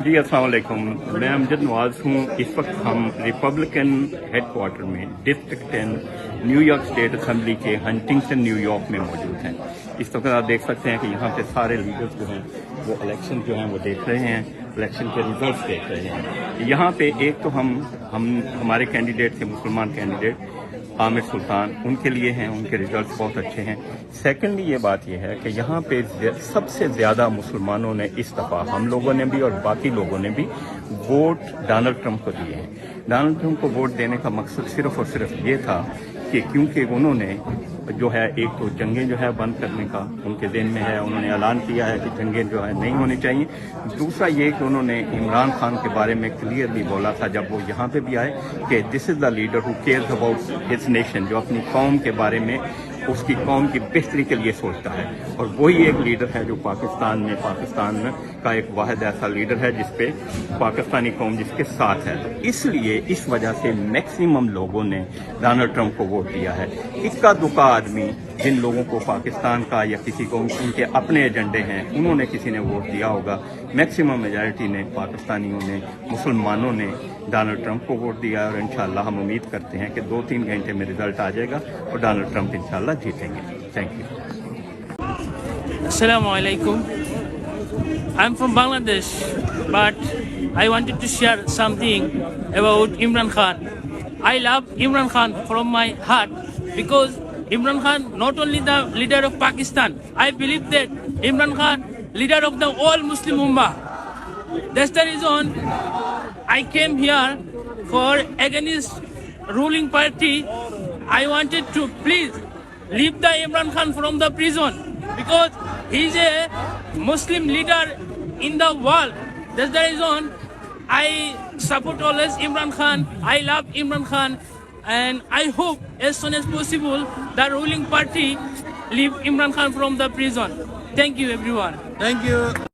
جی السلام علیکم، میں امجد نواز ہوں۔ اس وقت ہم ریپبلکن ہیڈ کوارٹر میں district 10 new York state assembly کے ہنٹنگٹن نیو یارک میں موجود ہیں۔ اس وقت آپ دیکھ سکتے ہیں کہ یہاں پہ سارے لیڈرز جو ہیں وہ الیکشن جو ہیں وہ دیکھ رہے ہیں، الیکشن کے ریزلٹس دیکھ رہے ہیں۔ یہاں پہ ایک تو ہمارے کینڈیڈیٹ تھے، مسلمان کینڈیڈیٹ عامر سلطان، ان کے لیے ہیں، ان کے ریزلٹس بہت اچھے ہیں۔ سیکنڈلی یہ بات یہ ہے کہ یہاں پہ سب سے زیادہ مسلمانوں نے اس دفعہ، ہم لوگوں نے بھی اور باقی لوگوں نے بھی، ووٹ ڈونلڈ ٹرمپ کو دیے ہیں۔ ڈونلڈ ٹرمپ کو ووٹ دینے کا مقصد صرف اور صرف یہ تھا کہ کیونکہ انہوں نے جو ہے ایک تو جنگیں جو ہے بند کرنے کا ان کے ذہن میں ہے، انہوں نے اعلان کیا ہے کہ جنگیں جو ہے نہیں ہونی چاہیے۔ دوسرا یہ کہ انہوں نے عمران خان کے بارے میں کلیئرلی بولا تھا جب وہ یہاں پہ بھی آئے کہ this is the leader who cares about his nation, جو اپنی قوم کے بارے میں، اس کی قوم کی بہتری کے لیے سوچتا ہے، اور وہی ایک لیڈر ہے جو پاکستان کا ایک واحد ایسا لیڈر ہے جس پہ پاکستانی قوم جس کے ساتھ ہے۔ اس لیے اس وجہ سے میکسیمم لوگوں نے ڈونلڈ ٹرمپ کو ووٹ دیا ہے۔ اکا دکا آدمی جن لوگوں کو پاکستان کا یا کسی کو ان کے اپنے ایجنڈے ہیں، انہوں نے کسی نے ووٹ دیا ہوگا۔ میکسیمم میجارٹی نے، پاکستانیوں نے، مسلمانوں نے ڈونلڈ ٹرمپ کو ووٹ دیا، اور انشاءاللہ ہم امید کرتے ہیں کہ 2-3 گھنٹے میں رزلٹ آ جائے گا اور ڈونلڈ ٹرمپ انشاءاللہ جیتیں گے۔ Thank you. Assalamu alaikum. I'm from Bangladesh, but I wanted to share something about Imran Khan. I love Imran Khan from my heart because Imran Khan not only the leader of Pakistan, I believe that Imran Khan leader of the all Muslim Ummah. That's the reason I came here for against ruling party. I wanted to please leave the Imran Khan from the prison because he is a Muslim leader in the world. That's the reason I support always Imran Khan. I love Imran Khan, and I hope as soon as possible the ruling party leave Imran Khan from the prison. Thank you everyone. Thank you.